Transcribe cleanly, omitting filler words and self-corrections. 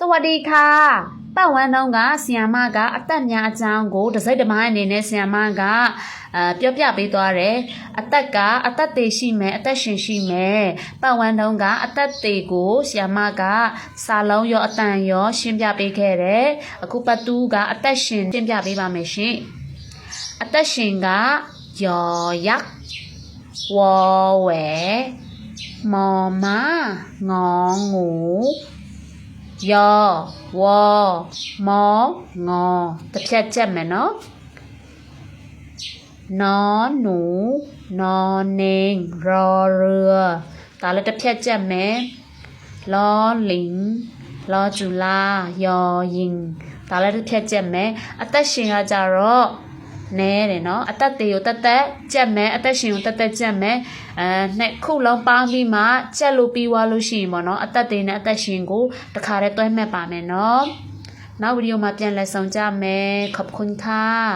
สวัสดีค่ะป้าวันน้องกะเสียมากะအသက်များအကြောင်းကိုတစိမ့်တစ်ပိုင်းအနေနဲ့เสียမကပြောပြပေးသွားတယ်အသက်ကအသက်သေးရှိမယ်အသက်ရှင်ရှိမယ်ป้าวันน้องကအသက်သေးကိုเสียมကစာလုံးရောအတန်ရောရှင်းပြပေးခဲ့တယ်အခုပတ်တူးကအသက်ရှင်ရှင်းပြပေးပါမယ်ရှင်အသက်ရှင်ကယောยักษ์วอแหวมอม้างองูยอวอมองอတစ်ဖြတ်ချက်မယ်နော်นอหนูนอเนงรอเรือဒါလည်းတစ်ဖြတ်ချက်မယ်ลอลิงลอจุฬายอยิงဒါလည်းတစ်ဖြတ်ချက်မယ်အသက်ရှင်ကကြတော့နဲတယ်နော်အသက်သေးကိုတက်တက်ကြက်မယ်အသက်ရှင်ကိုတက်တက်ကြက်မယ်နှစ်ခုလုံးပေါင်းပြီးမှကြက်လို့ပြီးသွားလို့ရှိရင်ပေါ့နော်အသက်သေးနဲ့အသက်ရှင်ကိုတခါတည်းတွဲမှတ်ပါမယ်နော်နောက်ဗီဒီယိုမှာပြန်လည်ဆောင်ကြမယ်ขอบคุณค่ะ